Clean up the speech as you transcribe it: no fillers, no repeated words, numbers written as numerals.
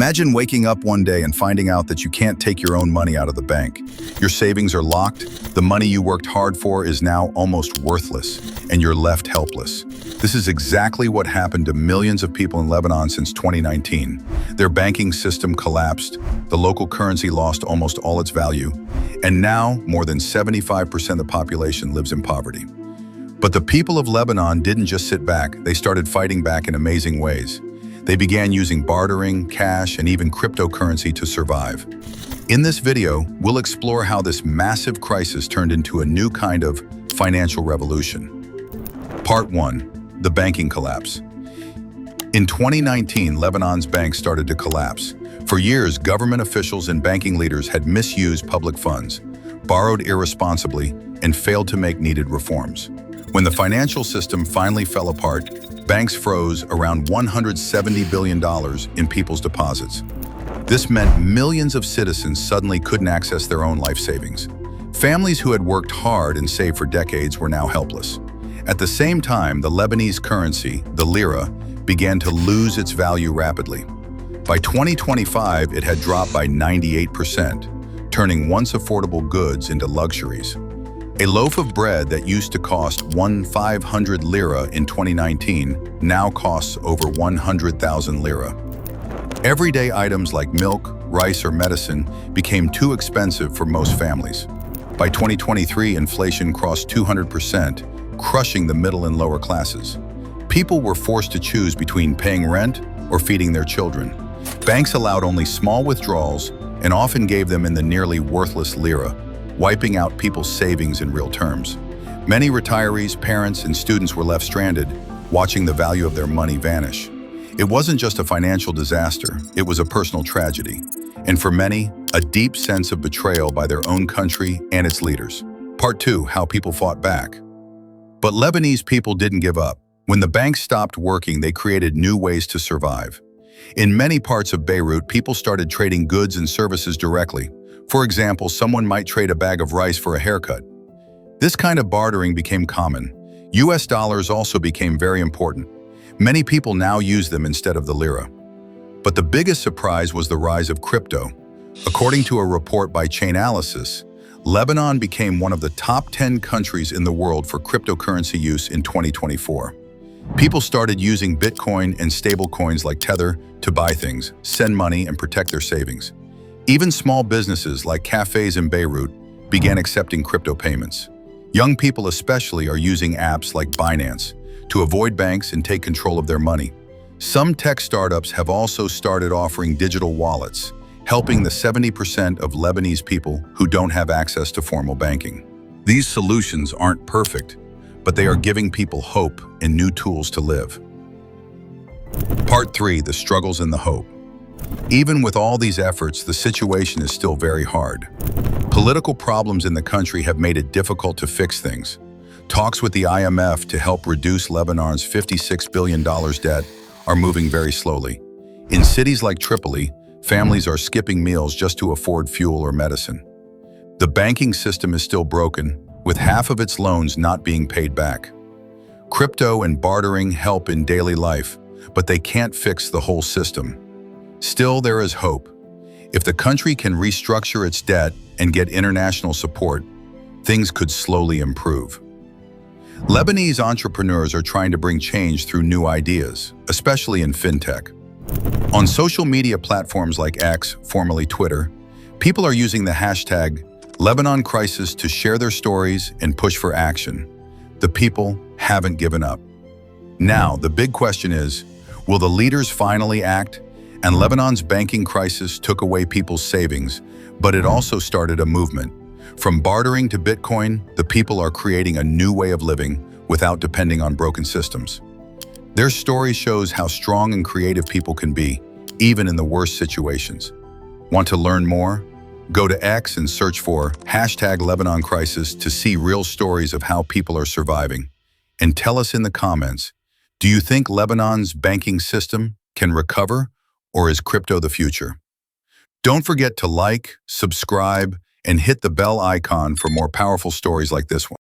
Imagine waking up one day and finding out that you can't take your own money out of the bank. Your savings are locked, the money you worked hard for is now almost worthless, and you're left helpless. This is exactly what happened to millions of people in Lebanon since 2019. Their banking system collapsed, the local currency lost almost all its value, and now more than 75% of the population lives in poverty. But the people of Lebanon didn't just sit back, they started fighting back in amazing ways. They began using bartering, cash, and even cryptocurrency to survive. In this video, we'll explore how this massive crisis turned into a new kind of financial revolution. Part 1. The banking collapse. In 2019, Lebanon's banks started to collapse. For years, government officials and banking leaders had misused public funds, borrowed irresponsibly, and failed to make needed reforms. When the financial system finally fell apart, banks froze around $170 billion in people's deposits. This meant millions of citizens suddenly couldn't access their own life savings. Families who had worked hard and saved for decades were now helpless. At the same time, the Lebanese currency, the lira, began to lose its value rapidly. By 2025, it had dropped by 98%, turning once affordable goods into luxuries. A loaf of bread that used to cost 1,500 lira in 2019 now costs over 100,000 lira. Everyday items like milk, rice, or medicine became too expensive for most families. By 2023, inflation crossed 200%, crushing the middle and lower classes. People were forced to choose between paying rent or feeding their children. Banks allowed only small withdrawals and often gave them in the nearly worthless lira, wiping out people's savings in real terms. Many retirees, parents, and students were left stranded, watching the value of their money vanish. It wasn't just a financial disaster, it was a personal tragedy, and for many, a deep sense of betrayal by their own country and its leaders. Part 2, how people fought back. But Lebanese people didn't give up. When the banks stopped working, they created new ways to survive. In many parts of Beirut, people started trading goods and services directly. For example, someone might trade a bag of rice for a haircut. This kind of bartering became common. US dollars also became very important. Many people now use them instead of the lira. But the biggest surprise was the rise of crypto. According to a report by Chainalysis, Lebanon became one of the top 10 countries in the world for cryptocurrency use in 2024. People started using Bitcoin and stablecoins like Tether to buy things, send money, and protect their savings. Even small businesses like cafes in Beirut began accepting crypto payments. Young people especially are using apps like Binance to avoid banks and take control of their money. Some tech startups have also started offering digital wallets, helping the 70% of Lebanese people who don't have access to formal banking. These solutions aren't perfect, but they are giving people hope and new tools to live. Part 3, the struggles and the hope. Even with all these efforts, the situation is still very hard. Political problems in the country have made it difficult to fix things. Talks with the IMF to help reduce Lebanon's $56 billion debt are moving very slowly. In cities like Tripoli, families are skipping meals just to afford fuel or medicine. The banking system is still broken, with half of its loans not being paid back. Crypto and bartering help in daily life, but they can't fix the whole system. Still, there is hope. If the country can restructure its debt and get international support, things could slowly improve. Lebanese entrepreneurs are trying to bring change through new ideas, especially in fintech. On social media platforms like X, formerly Twitter, people are using the hashtag Lebanon Crisis to share their stories and push for action. The people haven't given up. Now, the big question is, will the leaders finally act? And Lebanon's banking crisis took away people's savings, but it also started a movement. From bartering to Bitcoin, the people are creating a new way of living without depending on broken systems. Their story shows how strong and creative people can be, even in the worst situations. Want to learn more? Go to X and search for hashtag Lebanon Crisis to see real stories of how people are surviving. And tell us in the comments, do you think Lebanon's banking system can recover, or is crypto the future? Don't forget to like, subscribe, and hit the bell icon for more powerful stories like this one.